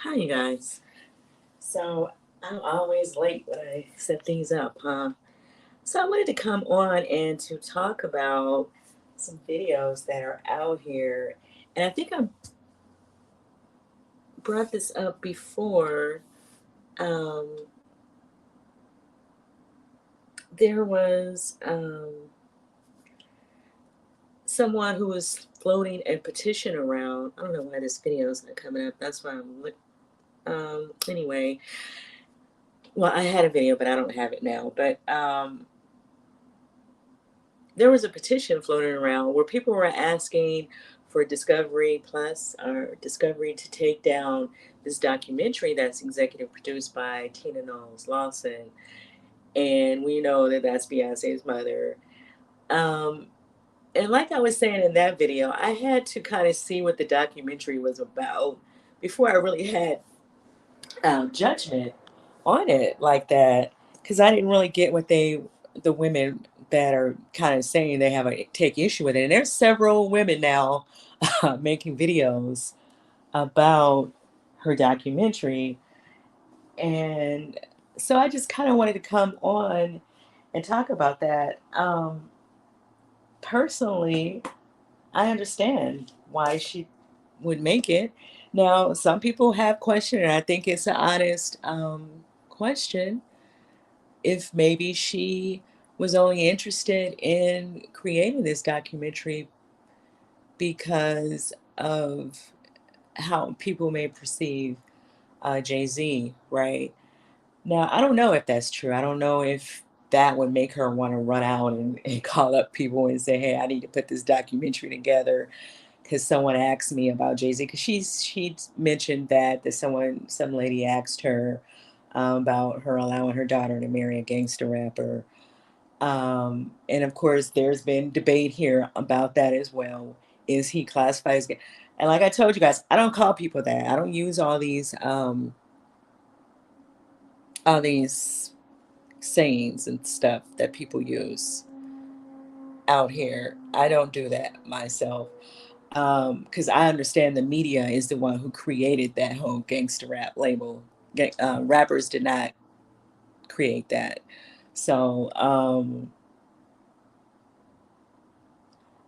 Hi, you guys. So I'm always late when I set things up, huh? So I wanted to come on and to talk about some videos that are out here. And I think I brought this up before. Um, there was someone who was floating a petition around. I don't know why this video is not coming up. That's why I'm look. Anyway, well, I had a video, but I don't have it now. But there was a petition floating around where people were asking for Discovery Plus or Discovery to take down this documentary that's executive produced by Tina Knowles-Lawson. And we know that that's Beyonce's mother. Um, and like I was saying in that video, I had to kind of see what the documentary was about before I really had judgment on it like that, because I didn't really get what the women that are kind of saying they have a take issue with it. And there's several women now making videos about her documentary, and so I just kind of wanted to come on and talk about that. Personally, I understand why she would make it. Now, some people have questioned, and I think it's an honest question if maybe she was only interested in creating this documentary because of how people may perceive Jay Z, right? Now, I don't know if that's true. I don't know if that would make her want to run out and call up people and say, hey, I need to put this documentary together because someone asked me about Jay Z. Because she mentioned that some lady asked her about her allowing her daughter to marry a gangster rapper. And of course, there's been debate here about that as well. Is he classified as gay? And like I told you guys, I don't call people that. I don't use all these sayings and stuff that people use out here. I don't do that myself because I understand the media is the one who created that whole gangster rap label. Rappers did not create that. So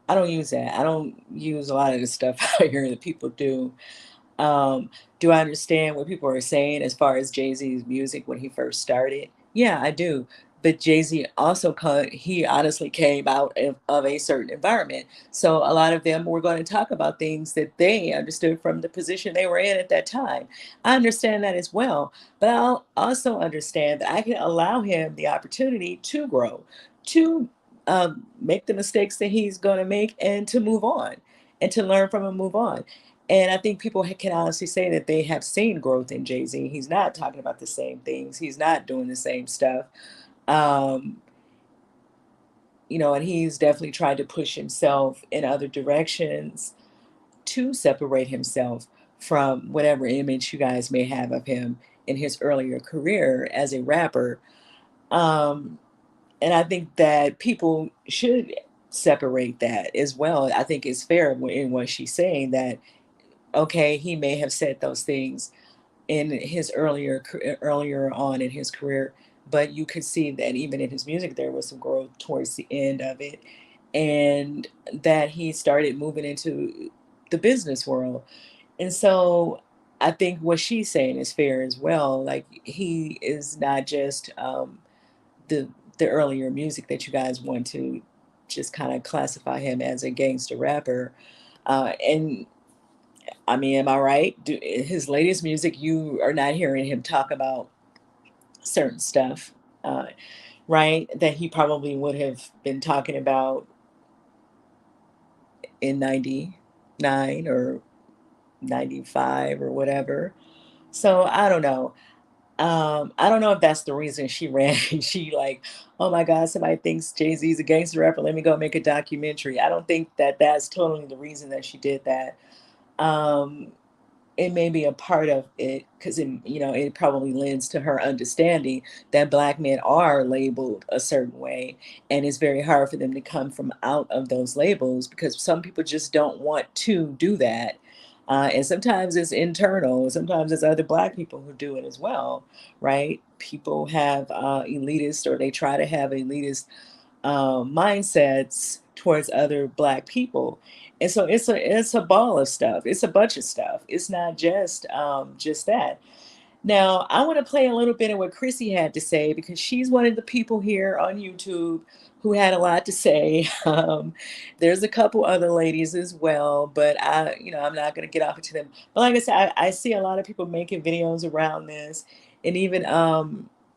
I don't use that. I don't use a lot of the stuff out here that people do. Um, do I understand what people are saying as far as Jay Z's music when he first started? Yeah, I do. But Jay Z also, he honestly came out of a certain environment. So a lot of them were going to talk about things that they understood from the position they were in at that time. I understand that as well. But I'll also understand that I can allow him the opportunity to grow, to make the mistakes that he's going to make and to move on and to learn from and move on. And I think people can honestly say that they have seen growth in Jay Z. He's not talking about the same things. He's not doing the same stuff. Um, and he's definitely tried to push himself in other directions to separate himself from whatever image you guys may have of him in his earlier career as a rapper. Um, and I think that people should separate that as well. I think it's fair in what she's saying that okay, he may have said those things in his earlier on in his career, but you could see that even in his music there was some growth towards the end of it, and that he started moving into the business world. And so I think what she's saying is fair as well. Like he is not just the the earlier music that you guys want to just kind of classify him as a gangster rapper. And I mean, am I right? His latest music, you are not hearing him talk about certain stuff, uh, right? That he probably would have been talking about in 99 or 95 or whatever. So I don't know. I don't know if that's the reason she ran. She like, oh my God, somebody thinks Jay Z's a gangster rapper. Let me go make a documentary. I don't think that that's totally the reason that she did that. Um, it may be a part of it because it probably lends to her understanding that black men are labeled a certain way, and it's very hard for them to come from out of those labels because some people just don't want to do that. And sometimes it's internal. Sometimes it's other Black people who do it as well, right? People have elitist, or they try to have elitist mindsets towards other Black people. And so it's a ball of stuff. It's a bunch of stuff. It's not just that. Now, I want to play a little bit of what Chrissy had to say, because she's one of the people here on YouTube who had a lot to say. There's a couple other ladies as well, but I'm not going to get off into them. But like I said, I see a lot of people making videos around this, and even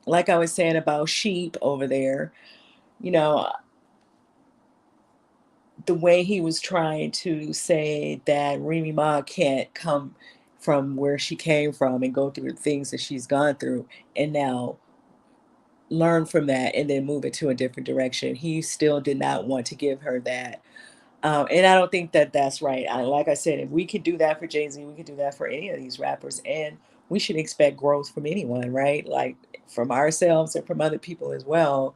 like I was saying about sheep over there, you know, the way he was trying to say that Remy Ma can't come from where she came from and go through the things that she's gone through and now learn from that and then move it to a different direction. He still did not want to give her that. And I don't think that that's right. Like I said, if we could do that for Jay-Z, we could do that for any of these rappers. And we should expect growth from anyone, right? Like from ourselves and from other people as well.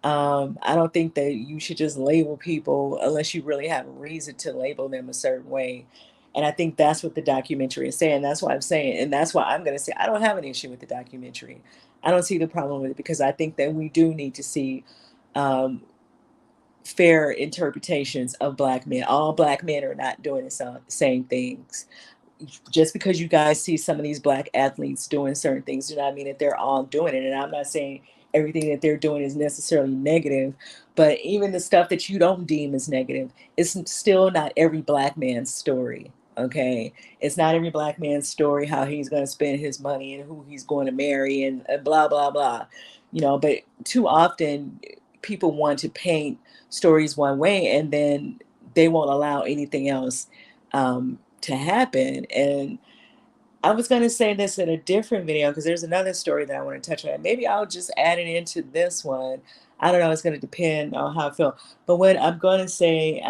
I don't think that you should just label people unless you really have a reason to label them a certain way. And I think that's what the documentary is saying. That's why I'm saying, and that's why I'm going to say I don't have an issue with the documentary. I don't see the problem with it, because I think that we do need to see um, fair interpretations of Black men. All Black men are not doing the same things. Just because you guys see some of these Black athletes doing certain things do not mean that they're all doing it. And I'm not saying everything that they're doing is necessarily negative, but even the stuff that you don't deem as negative, it's still not every Black man's story. Okay, it's not every Black man's story how he's going to spend his money and who he's going to marry and blah blah blah. But too often people want to paint stories one way, and then they won't allow anything else to happen. And I was going to say this in a different video, because there's another story that I want to touch on. Maybe I'll just add it into this one. I don't know. It's going to depend on how I feel. But what I'm going to say,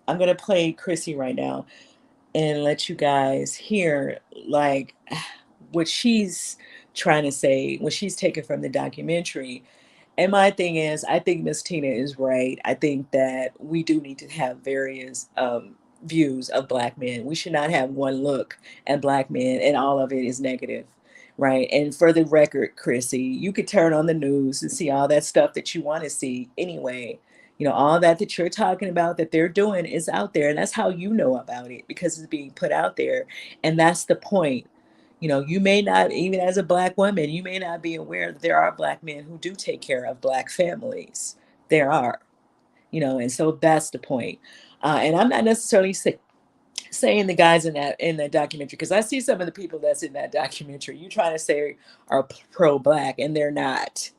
I'm going to play Chrissy right now and let you guys hear like what she's trying to say, what she's taken from the documentary. And my thing is, I think Miss Tina is right. I think that we do need to have various views of Black men. We should not have one look at Black men and all of it is negative, right? And for the record, Chrissy, you could turn on the news and see all that stuff that you want to see anyway. All that you're talking about that they're doing is out there. And that's how you know about it, because it's being put out there. And that's the point. You may not, even as a Black woman, you may not be aware that there are Black men who do take care of Black families. There are, and so that's the point. And I'm not necessarily saying the guys in that documentary, because I see some of the people that's in that documentary you trying to say are pro-Black, and they're not.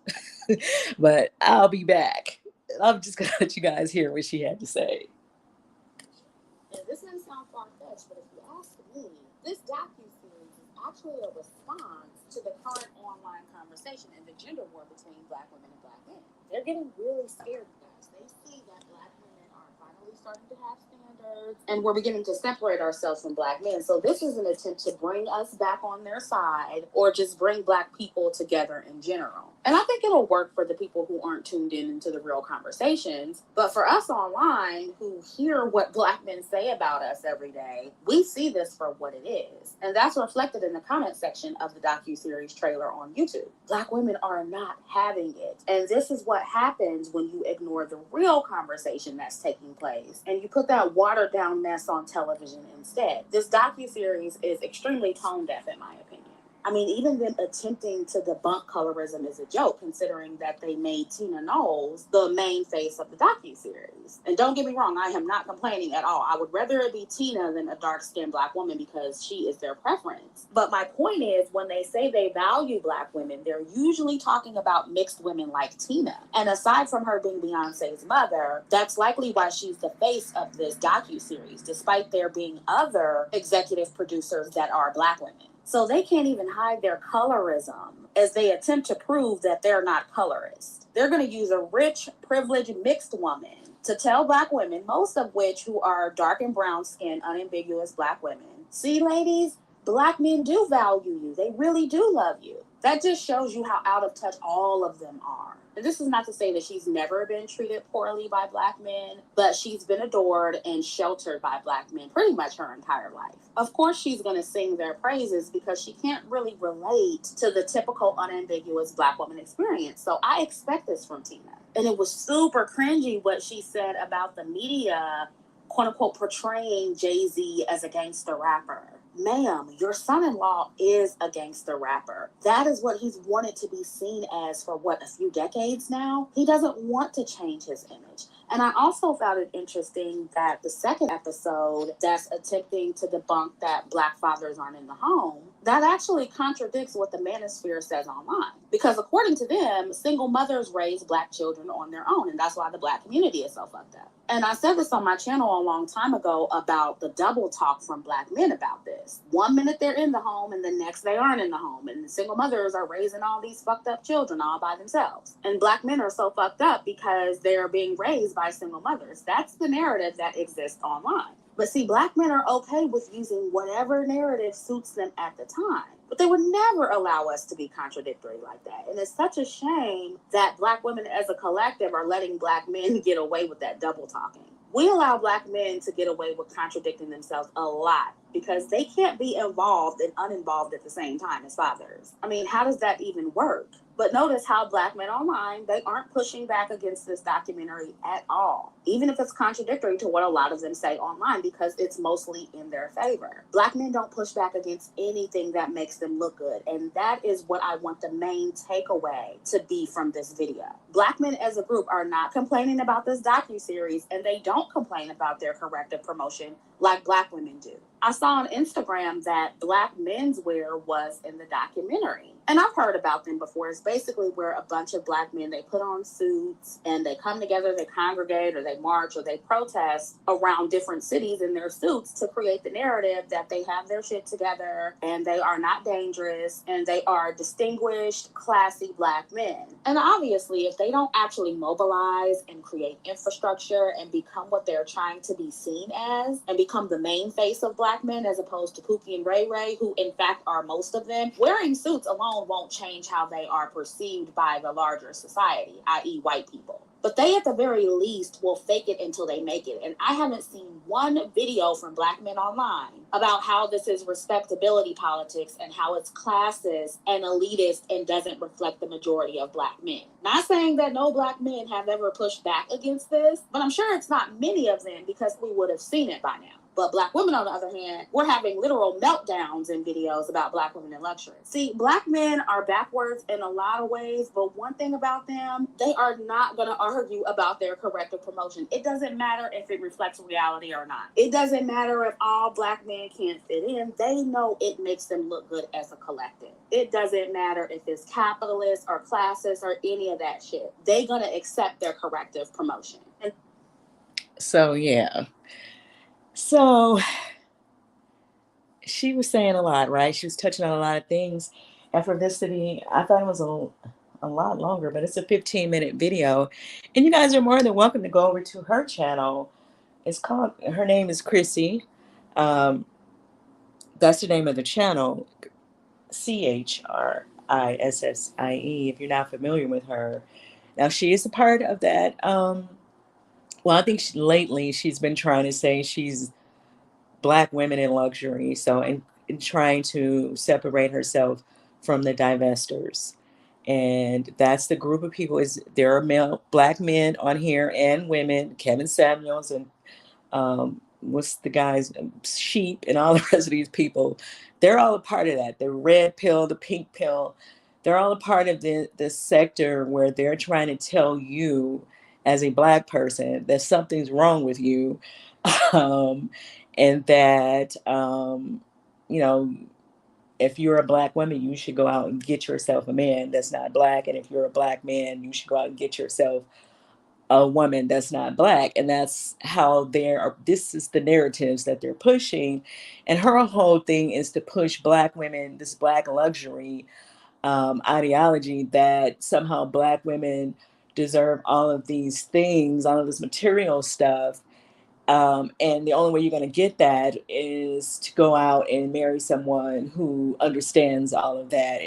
But I'll be back. I'm just gonna let you guys hear what she had to say. And this may sound far-fetched, but if you ask me, this docu-series is actually a response to the current online conversation and the gender war between Black women and Black men. They're getting really scared, guys. They see that Black women are finally starting to have standards, and we're beginning to separate ourselves from Black men. So this is an attempt to bring us back on their side, or just bring Black people together in general. And I think it'll work for the people who aren't tuned in into the real conversations. But for us online, who hear what Black men say about us every day, we see this for what it is. And that's reflected in the comment section of the docuseries trailer on YouTube. Black women are not having it. And this is what happens when you ignore the real conversation that's taking place and you put that watered down mess on television instead. This docuseries is extremely tone deaf, in my opinion. I mean, even them attempting to debunk colorism is a joke, considering that they made Tina Knowles the main face of the docuseries. And don't get me wrong, I am not complaining at all. I would rather it be Tina than a dark-skinned Black woman, because she is their preference. But my point is, when they say they value Black women, they're usually talking about mixed women like Tina. And aside from her being Beyonce's mother, that's likely why she's the face of this docuseries, despite there being other executive producers that are Black women. So they can't even hide their colorism as they attempt to prove that they're not colorist. They're going to use a rich, privileged, mixed woman to tell Black women, most of which who are dark and brown skinned, unambiguous Black women, see, ladies, Black men do value you. They really do love you. That just shows you how out of touch all of them are. And this is not to say that she's never been treated poorly by black men, but she's been adored and sheltered by black men pretty much her entire life. Of course, she's going to sing their praises because she can't really relate to the typical unambiguous black woman experience. So I expect this from Tina. And it was super cringy what she said about the media, quote unquote, portraying Jay-Z as a gangster rapper. Ma'am, your son-in-law is a gangster rapper. That is what he's wanted to be seen as for what, a few decades now? He doesn't want to change his image. And I also found it interesting that the second episode that's attempting to debunk that black fathers aren't in the home, that actually contradicts what the manosphere says online. Because according to them, single mothers raise black children on their own, and that's why the black community is so fucked up. And I said this on my channel a long time ago about the double talk from black men about this. 1 minute they're in the home and the next they aren't in the home. And the single mothers are raising all these fucked up children all by themselves. And black men are so fucked up because they're being raised by single mothers. That's the narrative that exists online. But see, black men are okay with using whatever narrative suits them at the time. But they would never allow us to be contradictory like that. And it's such a shame that black women as a collective are letting black men get away with that double talking. We allow black men to get away with contradicting themselves a lot because they can't be involved and uninvolved at the same time as fathers. I mean, how does that even work? But notice how black men online, they aren't pushing back against this documentary at all, even if it's contradictory to what a lot of them say online, because it's mostly in their favor. Black men don't push back against anything that makes them look good. And that is what I want the main takeaway to be from this video. Black men as a group are not complaining about this docuseries, and they don't complain about their corrective promotion like black women do. I saw on Instagram that black menswear was in the documentary. And I've heard about them before. It's basically where a bunch of black men, they put on suits and they come together, they congregate or they march or they protest around different cities in their suits to create the narrative that they have their shit together and they are not dangerous and they are distinguished, classy black men. And obviously, if they don't actually mobilize and create infrastructure and become what they're trying to be seen as and become the main face of black men as opposed to Pookie and Ray Ray, who in fact are most of them, wearing suits alone won't change how they are perceived by the larger society, i.e. white people. But they at the very least will fake it until they make it. And I haven't seen one video from black men online about how this is respectability politics and how it's classist and elitist and doesn't reflect the majority of black men. Not saying that no black men have ever pushed back against this, but I'm sure it's not many of them because we would have seen it by now. But black women, on the other hand, we're having literal meltdowns in videos about black women in luxury. See, black men are backwards in a lot of ways, but one thing about them, they are not going to argue about their corrective promotion. It doesn't matter if it reflects reality or not. It doesn't matter if all black men can't fit in. They know it makes them look good as a collective. It doesn't matter if it's capitalist or classist or any of that shit. They're going to accept their corrective promotion. So, yeah. So she was saying a lot, right? She was touching on a lot of things. And for this to be, I thought it was a lot longer, but it's a 15-minute video. And you guys are more than welcome to go over to her channel. Her name is Chrissy. Um, that's the name of the channel, CHRISSIE, if you're not familiar with her. Now, she is a part of that. Well, I think lately she's been trying to say she's black women in luxury. So, in trying to separate herself from the divestors. And that's the group of people. There are black men on here and women, Kevin Samuels and what's the guys, Sheep and all the rest of these people. They're all a part of that. The red pill, the pink pill, they're all a part of the sector where they're trying to tell you as a black person that something's wrong with you. um, and that, you know, if you're a black woman, you should go out and get yourself a man that's not black. And if you're a black man, you should go out and get yourself a woman that's not black. And that's how this is the narratives that they're pushing. And her whole thing is to push black women, this black luxury ideology that somehow black women deserve all of these things, all of this material stuff. And the only way you're going to get that is to go out and marry someone who understands all of that,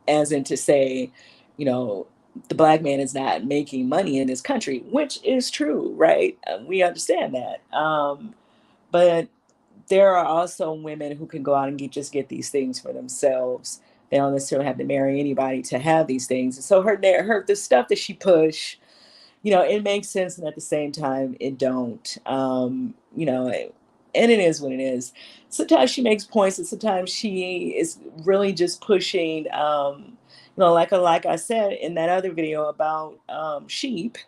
as in to say, you know, the black man is not making money in this country, which is true, right? We understand that. But there are also women who can go out and just get these things for themselves. They don't necessarily have to marry anybody to have these things. And so the stuff that she push, it makes sense, and at the same time, it don't. And it is what it is. Sometimes she makes points, and sometimes she is really just pushing. Like I said in that other video about sheep.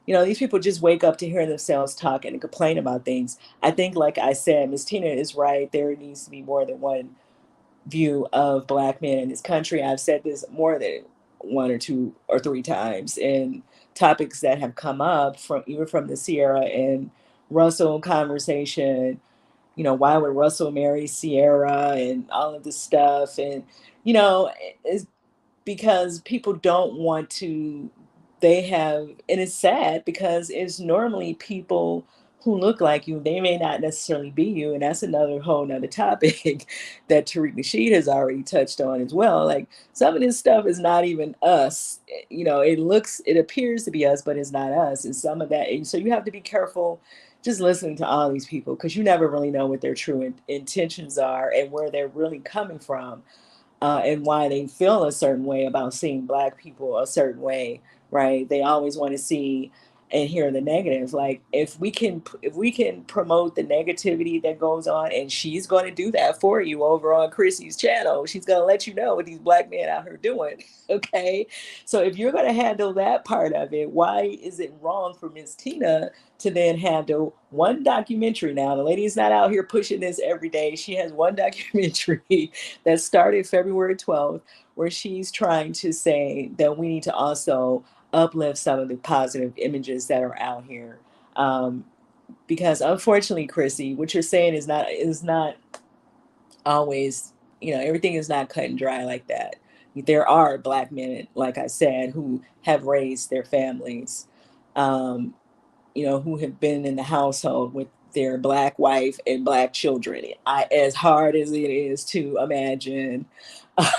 These people just wake up to hear themselves talk and complain about things. I think, like I said, Miss Tina is right. There needs to be more than one view of black men in this country. I've said this more than one or two or three times in topics that have come up from even from the Sierra and Russell conversation. Why would Russell marry Sierra and all of this stuff? And, it's because people don't want to, and it's sad because it's normally people who look like you. They may not necessarily be you, and that's another whole nother topic that Tariq Nasheed has already touched on as well. Like, some of this stuff is not even us. It appears to be us, but it's not us. And some of that, and so you have to be careful just listening to all these people, because you never really know what their true intentions are and where they're really coming from, and why they feel a certain way about seeing black people a certain way, right? They always want to see and hear the negative. Like, if we can promote the negativity that goes on, and she's going to do that for you over on Chrissy's channel. She's going to let you know what these black men out here doing. Okay, so if you're going to handle that part of it, why is it wrong for Miss Tina to then handle one documentary? Now, the lady is not out here pushing this every day. She has one documentary that started February 12th, where she's trying to say that we need to also uplift some of the positive images that are out here. Um, because unfortunately, Chrissy, what you're saying is not always, everything is not cut and dry like that. There are black men, like I said, who have raised their families, um, who have been in the household with their black wife and black children. As hard as it is to imagine,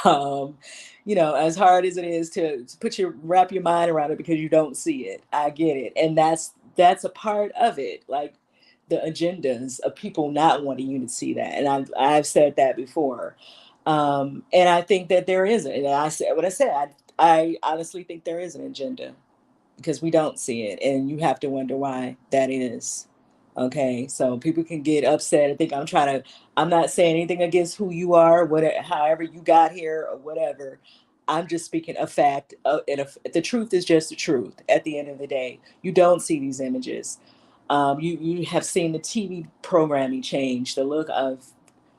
um, as hard as it is to wrap your mind around it, because you don't see it. I get it, and that's a part of it. Like, the agendas of people not wanting you to see that, and I've said that before, and I think that there is, and I said what I said. I honestly think there is an agenda, because we don't see it, and you have to wonder why that is. Okay, so people can get upset and think I'm not saying anything against who you are, whatever, however you got here or whatever. I'm just speaking a fact, and the truth is just the truth. At the end of the day, you don't see these images. You have seen the TV programming change, the look of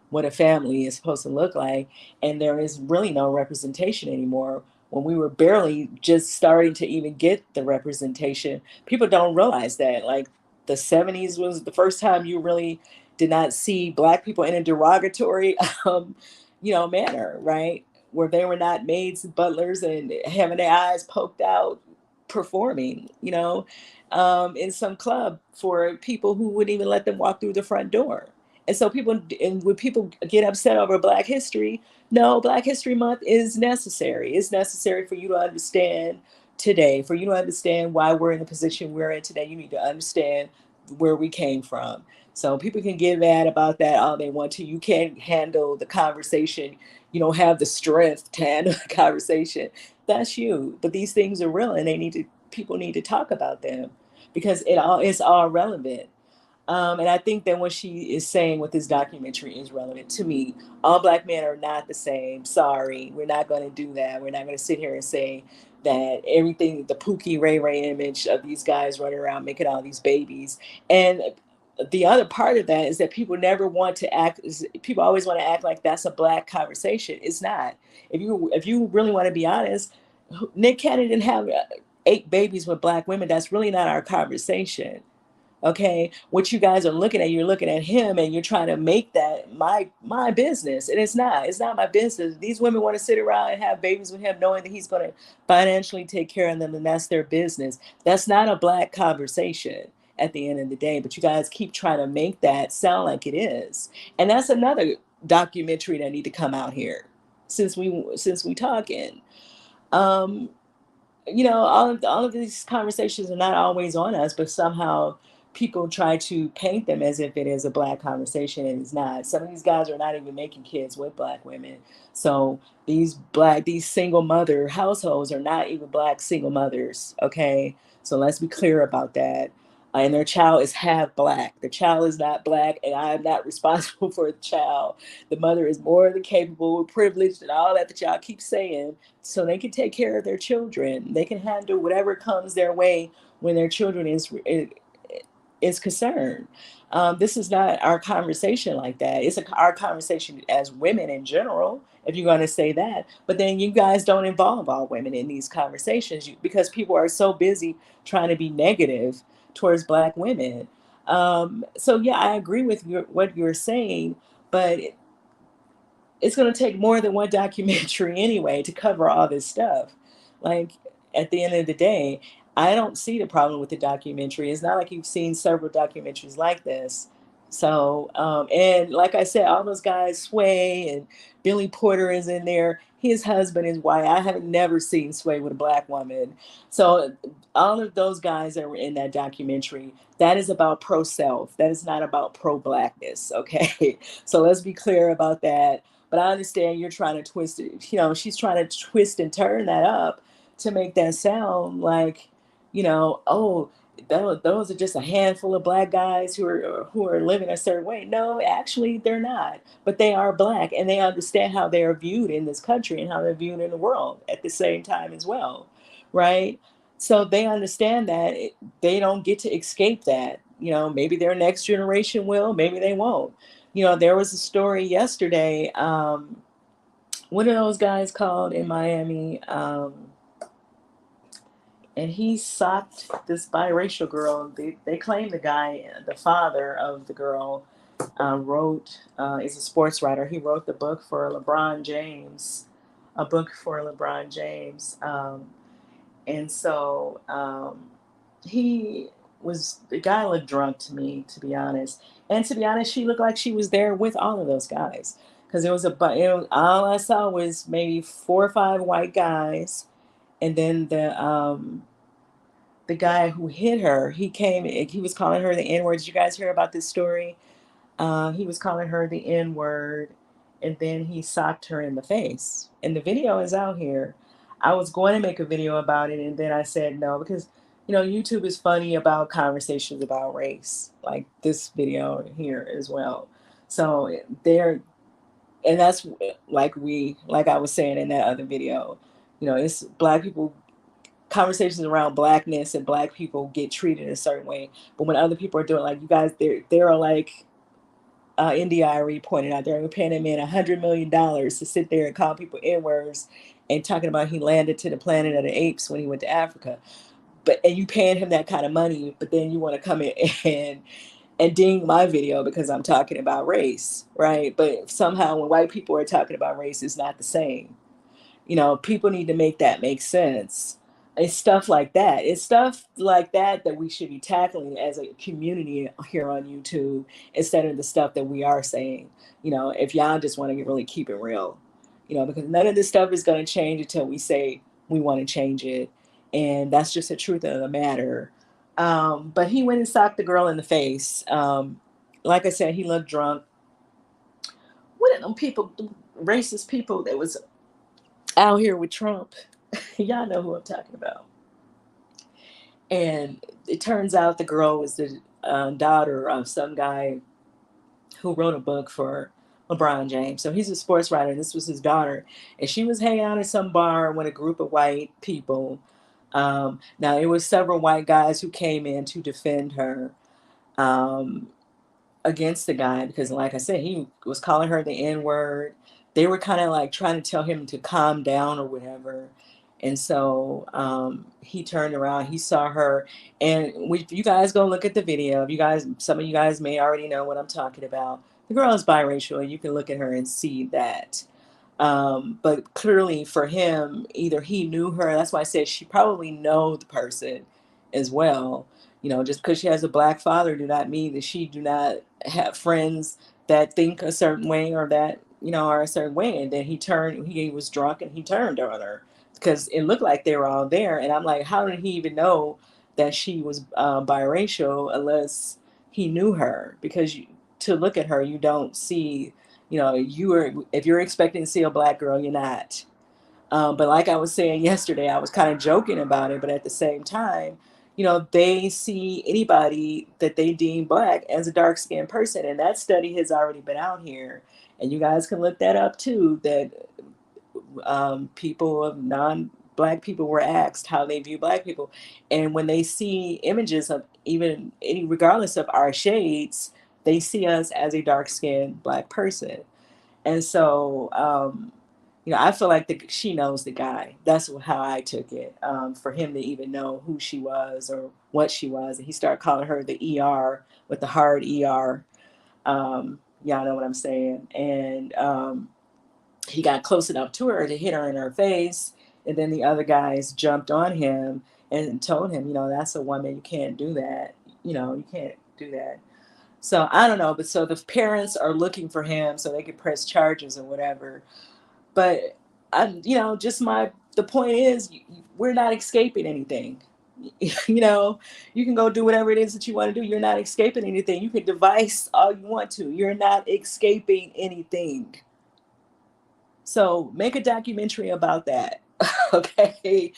what a family is supposed to look like, and there is really no representation anymore. When we were barely just starting to even get the representation, people don't realize that, like, the 70s was the first time you really did not see black people in a derogatory manner, right? Where they were not maids, butlers, and having their eyes poked out, performing, in some club for people who wouldn't even let them walk through the front door. And so when people get upset over Black History, no, Black History Month is necessary. It's necessary for you to understand today, for you to understand why we're in the position we're in today. You need to understand where we came from. So people can get mad about that all they want to. You can't handle the conversation. You don't have the strength to handle the conversation. That's you. But these things are real, and people need to talk about them, because it's all relevant. And I think that what she is saying with this documentary is relevant to me. All black men are not the same. Sorry, we're not going to do that. We're not going to sit here and say that everything, the Pookie Ray Ray image of these guys running around making all these babies. And the other part of that is that people never want to act. People always want to act like that's a black conversation. It's not. If you really want to be honest, Nick Cannon didn't have 8 babies with black women. That's really not our conversation. Okay, what you guys are looking at, you're looking at him, and you're trying to make that my business, and it's not my business. These women want to sit around and have babies with him knowing that he's going to financially take care of them, and that's their business. That's not a black conversation at the end of the day, but you guys keep trying to make that sound like it is. And that's another documentary that need to come out here, since we talking. um all of these conversations are not always on us, but somehow people try to paint them as if it is a black conversation, and it's not. Some of these guys are not even making kids with black women. So these single mother households are not even black single mothers. Okay, so let's be clear about that. And their child is half black. The child is not black, and I am not responsible for the child. The mother is more than capable, privileged, and all that y'all keep saying, so they can take care of their children. They can handle whatever comes their way when their children is concerned. This is not our conversation like that. It's our conversation as women in general, if you're going to say that. But then you guys don't involve all women in these conversations because people are so busy trying to be negative towards black women. So yeah, I agree with what you're saying, but it's going to take more than one documentary anyway to cover all this stuff. Like, at the end of the day, I don't see the problem with the documentary. It's not like you've seen several documentaries like this. So, and like I said, all those guys, Sway and Billy Porter is in there. His husband is white. I have never seen Sway with a black woman. So, all of those guys that were in that documentary, that is about pro self. That is not about pro blackness. Okay. So, let's be clear about that, but I understand you're trying to twist it. She's trying to twist and turn that up to make that sound like, oh, those are just a handful of black guys who are living a certain way. No, actually, they're not. But they are black, and they understand how they are viewed in this country and how they're viewed in the world at the same time as well, right? So they understand that they don't get to escape that. Maybe their next generation will, maybe they won't. There was a story yesterday. What are those guys called in Miami? And he socked this biracial girl. They claim the guy, the father of the girl, is a sports writer. He wrote the book for LeBron James, a book for LeBron James. And so he the guy looked drunk to me, to be honest. And to be honest, she looked like she was there with all of those guys. Because all I saw was maybe 4 or 5 white guys. And then the guy who hit her, he was calling her the N word. Did you guys hear about this story? He was calling her the N word, and then he socked her in the face. And the video is out here. I was going to make a video about it, and then I said no because YouTube is funny about conversations about race, like this video here as well. So there, and that's like I was saying in that other video. It's black people, conversations around blackness and black people get treated a certain way, but when other people are doing, like, you guys, they're like, NDIRE pointed out, they're paying a man $100 million to sit there and call people N-words and talking about he landed to the planet of the apes when he went to Africa. And you paying him that kind of money, but then you want to come in and ding my video because I'm talking about race, right? But somehow when white people are talking about race, it's not the same. People need to make that make sense. It's stuff like that. It's stuff like that we should be tackling as a community here on YouTube instead of the stuff that we are saying. If y'all just want to really keep it real, because none of this stuff is going to change until we say we want to change it. And that's just the truth of the matter. But he went and socked the girl in the face. Like I said, he looked drunk. What are them people, racist people that was out here with Trump? Y'all know who I'm talking about. And it turns out the girl was the daughter of some guy who wrote a book for LeBron James. So he's a sports writer, and this was his daughter. And she was hanging out at some bar with a group of white people. Now, it was several white guys who came in to defend her. Um, Against the guy because, like I said, he was calling her the N word. They were kind of like trying to tell him to calm down or whatever. And so he turned around, he saw her, and you guys go look at the video. Some of you guys may already know what I'm talking about. The girl is biracial, and you can look at her and see that. But clearly for him, either he knew her. That's why I said she probably know the person as well. Just because she has a black father do not mean that she do not have friends that think a certain way or that are a certain way. And then he was drunk and he turned on her because it looked like they were all there. And I'm like, how did he even know that she was biracial unless he knew her? Because to look at her, you don't see, if you're expecting to see a black girl, you're not. But like I was saying yesterday, I was kind of joking about it, but at the same time, they see anybody that they deem black as a dark skinned person. And that study has already been out here. And you guys can look that up too, that people of non-black people were asked how they view black people, and when they see images of even any, regardless of our shades, they see us as a dark-skinned black person. And so I feel like she knows the guy. That's how I took it, for him to even know who she was or what she was. And he started calling her the with the hard y'all know what I'm saying. And he got close enough to her to hit her in her face, and then the other guys jumped on him and told him, that's a woman, you can't do that, you can't do that. So I don't know, but so the parents are looking for him so they could press charges or whatever. But the point is, we're not escaping anything. You can go do whatever it is that you want to do. You're not escaping anything. You can devise all you want to. You're not escaping anything. So make a documentary about that. Okay.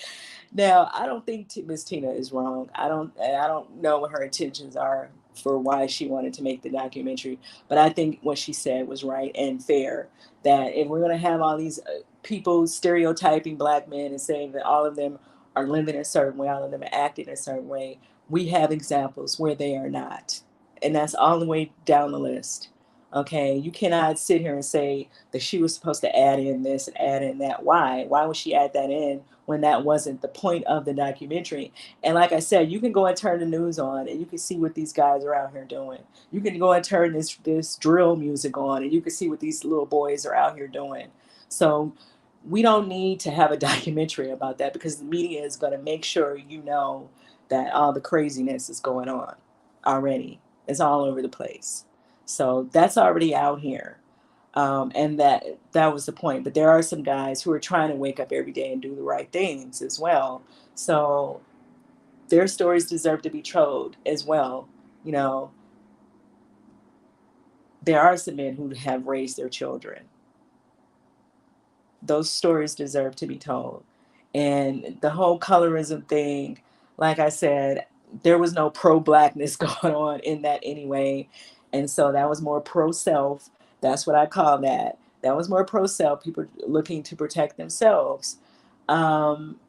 Now, I don't think Miss Tina is wrong. I don't know what her intentions are for why she wanted to make the documentary, but I think what she said was right and fair. That if we're going to have all these people stereotyping black men and saying that all of them are living a certain way, all of them are acting a certain way, we have examples where they are not, and that's all the way down the list. Okay, you cannot sit here and say that she was supposed to add in this and add in that. Why? Why would she add that in when that wasn't the point of the documentary? And like I said, you can go and turn the news on and you can see what these guys are out here doing. You can go and turn this drill music on and you can see what these little boys are out here doing. So we don't need to have a documentary about that, because the media is going to make sure that all the craziness is going on already. It's all over the place. So that's already out here. And that was the point. But there are some guys who are trying to wake up every day and do the right things as well. So their stories deserve to be told as well. You know, there are some men who have raised their children. Those stories deserve to be told. And the whole colorism thing, like I said, there was no pro-blackness going on in that anyway. And so that was more pro-self. That's what I call that. That was more pro-self, people looking to protect themselves. Um,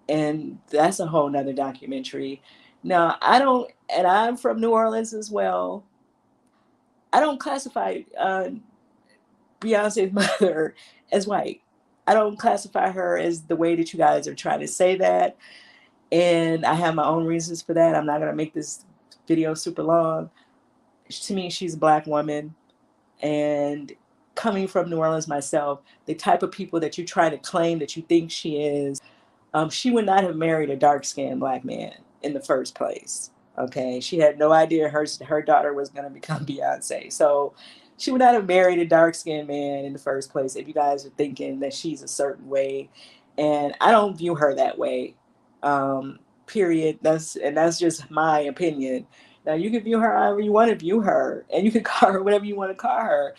and that's a whole nother documentary. Now, and I'm from New Orleans as well. I don't classify Beyonce's mother as white. I don't classify her as the way that you guys are trying to say that. And I have my own reasons for that. I'm not going to make this video super long. To me, she's a black woman. And coming from New Orleans myself, the type of people that you try to claim that you think she is, she would not have married a dark-skinned black man in the first place. Okay, she had no idea her daughter was going to become Beyonce. So she would not have married a dark-skinned man in the first place if you guys are thinking that she's a certain way. And I don't view her that way. Period. That's just my opinion. Now you can view her however you want to view her, and you can call her whatever you want to call her.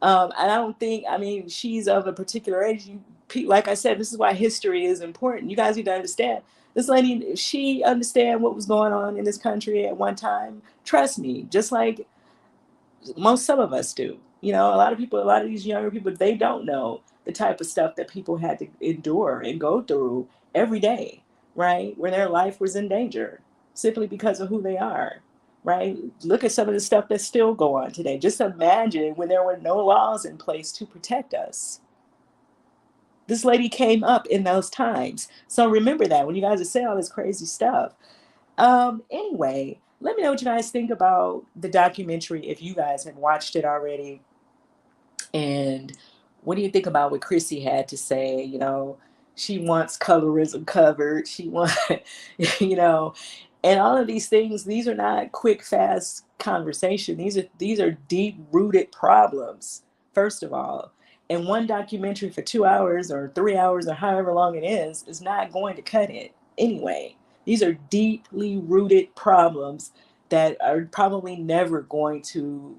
And I don't think, I mean, she's of a particular age. Like I said, this is why history is important. You guys need to understand. This lady, if she understand what was going on in this country at one time, trust me, just like some of us do. A lot of people, a lot of these younger people, they don't know the type of stuff that people had to endure and go through every day, right? Where their life was in danger simply because of who they are, right? Look at some of the stuff that still go on today. Just imagine when there were no laws in place to protect us. This lady came up in those times. So remember that when you guys are saying all this crazy stuff. Anyway, let me know what you guys think about the documentary if you guys have watched it already. And what do you think about what Chrissy had to say? She wants colorism covered. She wants, you know, and all of these things, these are not quick, fast conversation. These are deep rooted problems, first of all. And one documentary for 2 hours or 3 hours or however long it is not going to cut it anyway. These are deeply rooted problems that are probably never going to,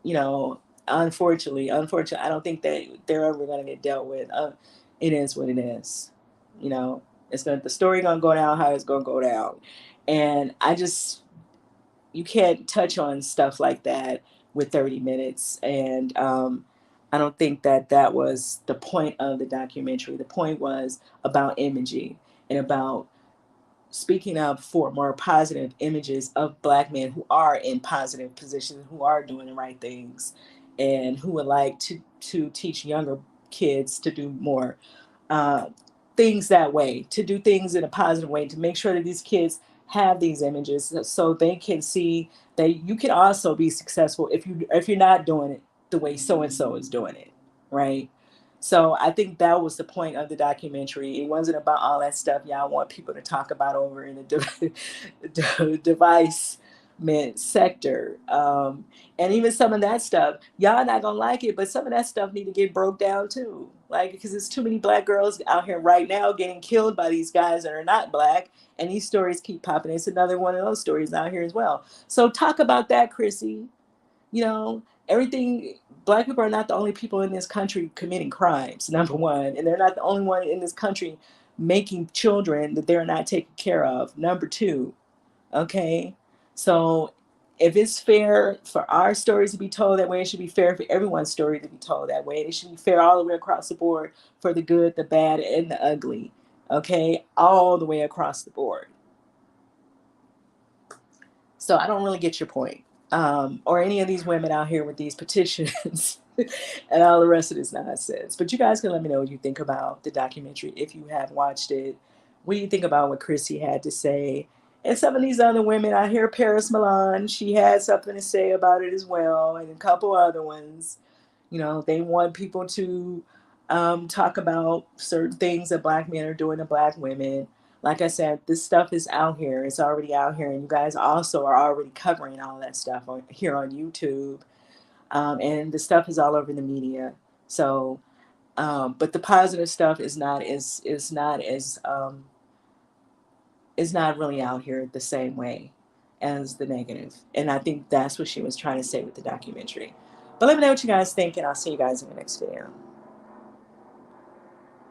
you know, unfortunately, I don't think that they're ever going to get dealt with. It is what it is. You know, it's going to, the story going to go down how it's going to go down. And I just, you can't touch on stuff like that with 30 minutes. And I don't think that that was the point of the documentary. The point was about imaging and about speaking up for more positive images of Black men who are in positive positions, who are doing the right things, and who would like to teach younger kids to do more uh, things that way, to do things in a positive way, to make sure that these kids have these images so they can see that you can also be successful if you're not doing it the way so and so is doing it, right? So I think that was the point of the documentary. It wasn't about all that stuff y'all want people to talk about over in the device sector. And even some of that stuff, y'all not gonna like it, but some of that stuff need to get broke down too. Like, because there's too many Black girls out here right now getting killed by these guys that are not Black, and these stories keep popping. It's another one of those stories out here as well. So talk about that, Chrissy. You know, everything, Black people are not the only people in this country committing crimes, number one, and they're not the only one in this country making children that they're not taking care of, number two. Okay, so if it's fair for our stories to be told that way, it should be fair for everyone's story to be told that way. It should be fair all the way across the board, for the good, the bad, and the ugly. Okay, all the way across the board. So I don't really get your point. Or any of these women out here with these petitions and all the rest of this nonsense. But you guys can let me know what you think about the documentary if you have watched it. What do you think about what Chrissy had to say? And some of these other women, I hear Paris Milan, she had something to say about it as well, and a couple other ones. You know, they want people to talk about certain things that Black men are doing to Black women. Like I said, this stuff is out here. It's already out here, and you guys also are already covering all that stuff here on YouTube, and the stuff is all over the media. So, but the positive stuff is not really out here the same way as the negative. And I think that's what she was trying to say with the documentary. But let me know what you guys think, and I'll see you guys in the next video.